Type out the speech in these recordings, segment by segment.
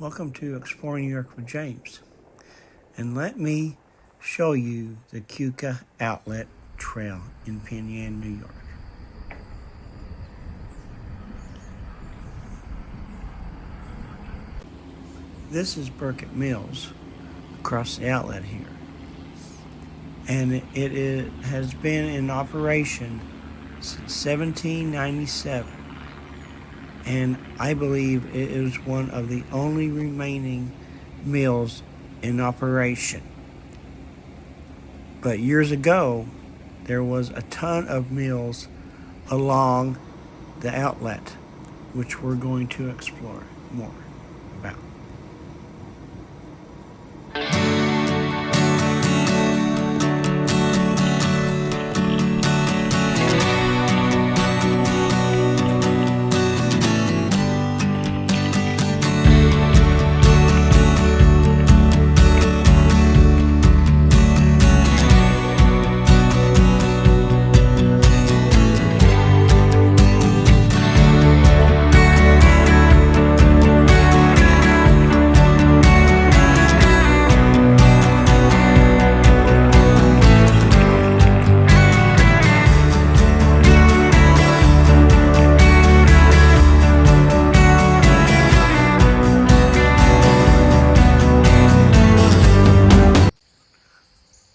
Welcome to Exploring New York with James. And let me show you the Keuka Outlet Trail in Penn Yan, New York. This is Burkett Mills across the outlet here. And it has been in operation since 1797. And I believe it is one of the only remaining mills in operation. But years ago, there was a ton of mills along the outlet, which we're going to explore more about.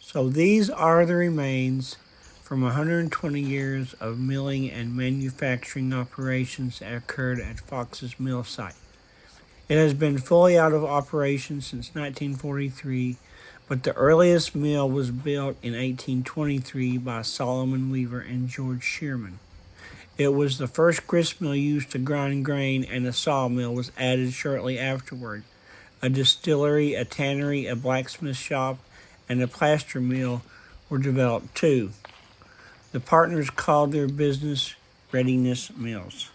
So these are the remains from 120 years of milling and manufacturing operations that occurred at Fox's mill site. It has been fully out of operation since 1943, but the earliest mill was built in 1823 by Solomon Weaver and George Shearman. It was the first grist mill used to grind grain, and a sawmill was added shortly afterward. A distillery, a tannery, a blacksmith shop, and a plaster mill were developed too. The partners called their business Readiness Mills.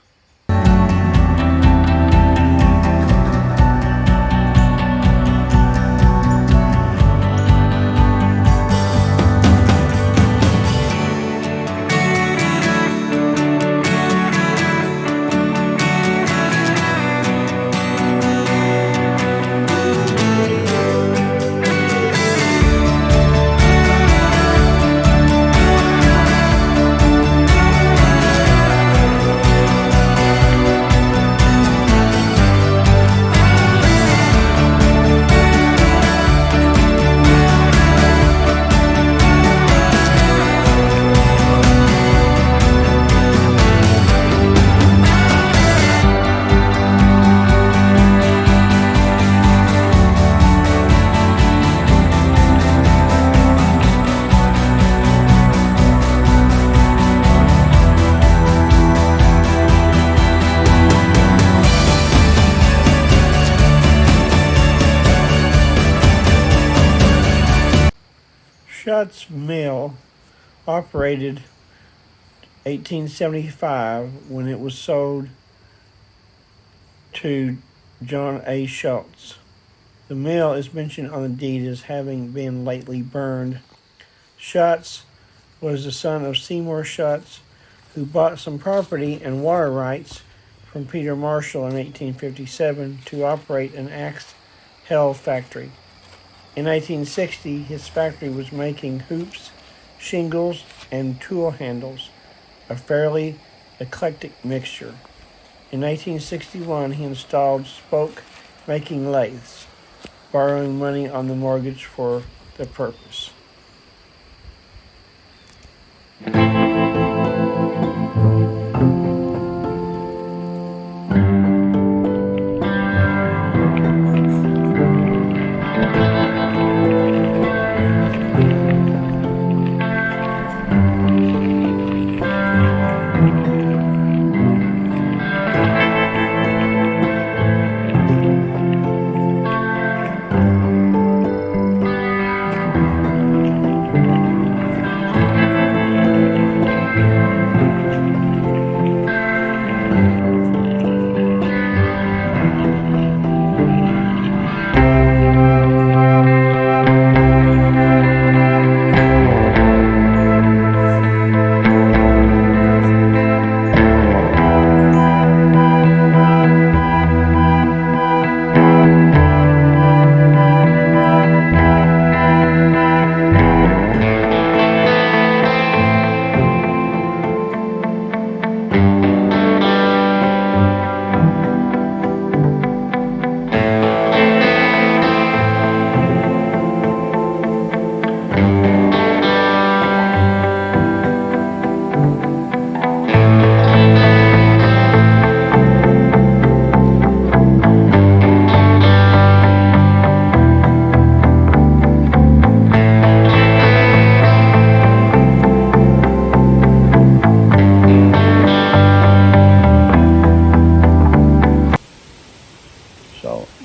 Schutt's Mill operated 1875 when it was sold to John A. Schultz. The mill is mentioned on the deed as having been lately burned. Schutz was the son of Seymour Schutz, who bought some property and water rights from Peter Marshall in 1857 to operate an axe helve factory. In 1860, his factory was making hoops, shingles, and tool handles, a fairly eclectic mixture. In 1861, he installed spoke-making lathes, borrowing money on the mortgage for the purpose.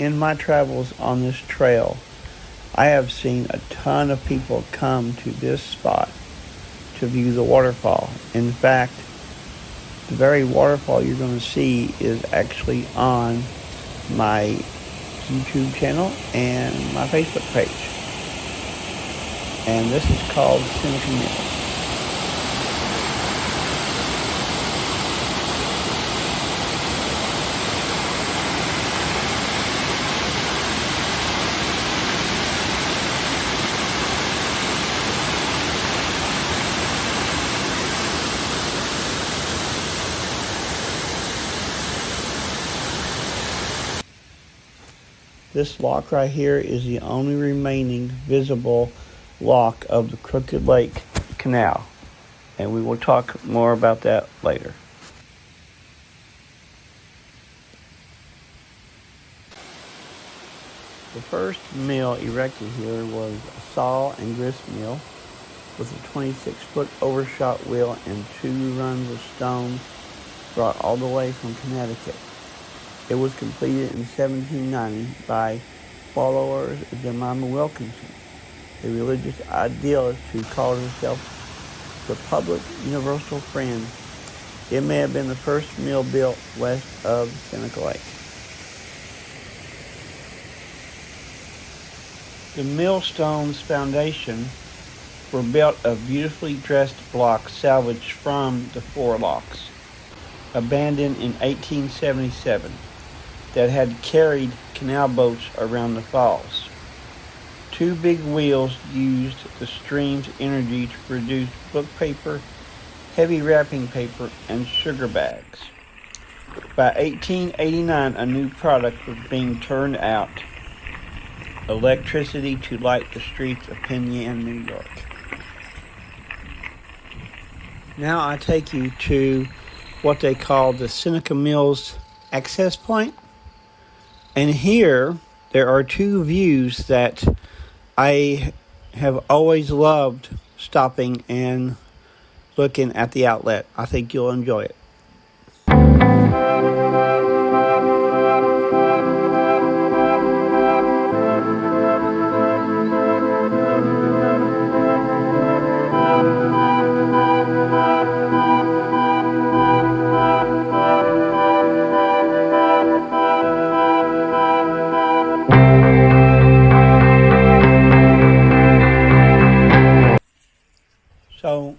in my travels on this trail, I have seen a ton of people come to this spot to view the waterfall. In fact, the very waterfall you're going to see is actually on my YouTube channel and my Facebook page. And this is called Seneca Mills. This lock right here is the only remaining visible lock of the Crooked Lake Canal, and we will talk more about that later. The first mill erected here was a saw and grist mill with a 26-foot overshot wheel and 2 runs of stones brought all the way from Connecticut. It was completed in 1790 by followers of Jemima Wilkinson, a religious idealist who called herself the Public Universal Friend. It may have been the first mill built west of Seneca Lake. The millstone's foundation were built of beautifully dressed blocks salvaged from the forelocks, abandoned in 1877, that had carried canal boats around the falls. 2 big wheels used the stream's energy to produce book paper, heavy wrapping paper, and sugar bags. By 1889, a new product was being turned out: electricity to light the streets of Penn Yan, New York. Now I take you to what they call the Seneca Mills access point. And here there are 2 views that I have always loved stopping and looking at the outlet. I think you'll enjoy it. So,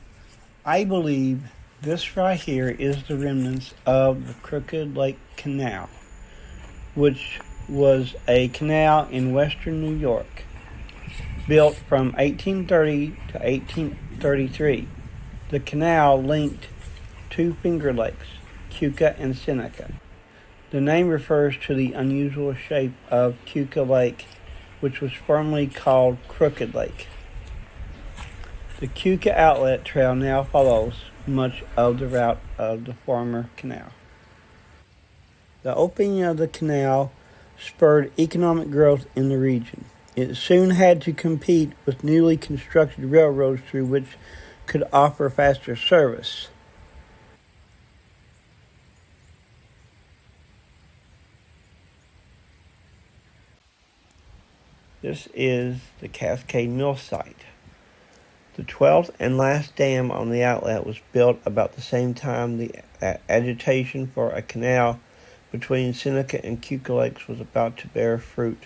I believe this right here is the remnants of the Crooked Lake Canal, which was a canal in western New York, built from 1830 to 1833. The canal linked 2 finger lakes, Keuka and Seneca. The name refers to the unusual shape of Keuka Lake, which was formerly called Crooked Lake. The Keuka Outlet Trail now follows much of the route of the former canal. The opening of the canal spurred economic growth in the region. It soon had to compete with newly constructed railroads through which could offer faster service. This is the Cascade Mill site. The 12th and last dam on the outlet was built about the same time the agitation for a canal between Seneca and Keuka Lakes was about to bear fruit.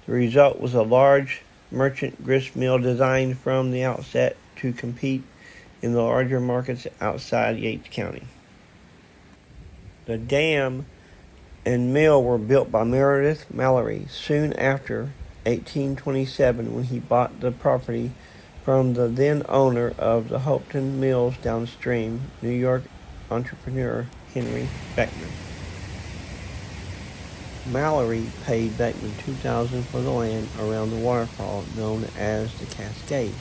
The result was a large merchant grist mill designed from the outset to compete in the larger markets outside Yates County. The dam and mill were built by Meredith Mallory soon after 1827 when he bought the property from the then owner of the Hopeton Mills downstream, New York entrepreneur Henry Beckman. Mallory paid Beckman $2,000 for the land around the waterfall known as the Cascade.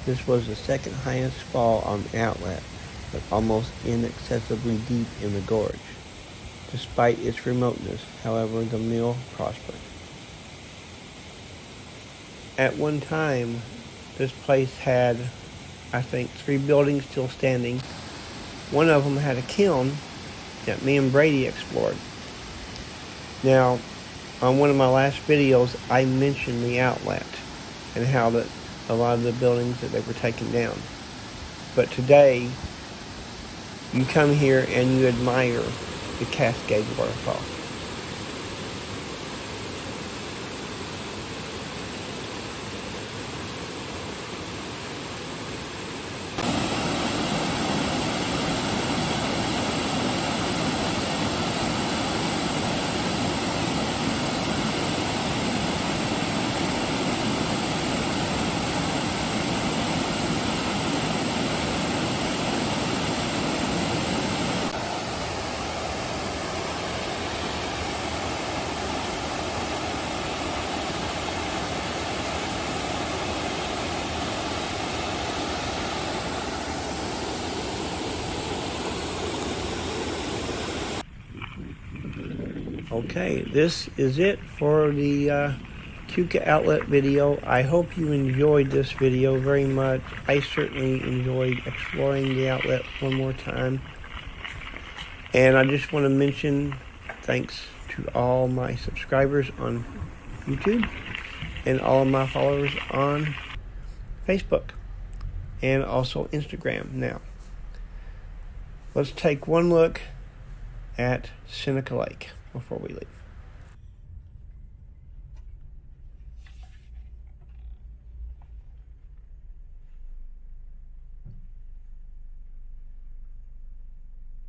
This was the second highest fall on the outlet, but almost inaccessibly deep in the gorge. Despite its remoteness, however, the mill prospered. At one time, this place had, I think, 3 buildings still standing. One of them had a kiln that me and Brady explored. Now, on one of my last videos, I mentioned the outlet and how that a lot of the buildings that they were taken down. But today, you come here and you admire the Cascade Waterfall. Okay, this is it for the Keuka outlet video. I hope you enjoyed this video very much. I certainly enjoyed exploring the outlet one more time. And I just want to mention thanks to all my subscribers on YouTube and all of my followers on Facebook and also Instagram. Now, let's take one look at Seneca Lake before we leave.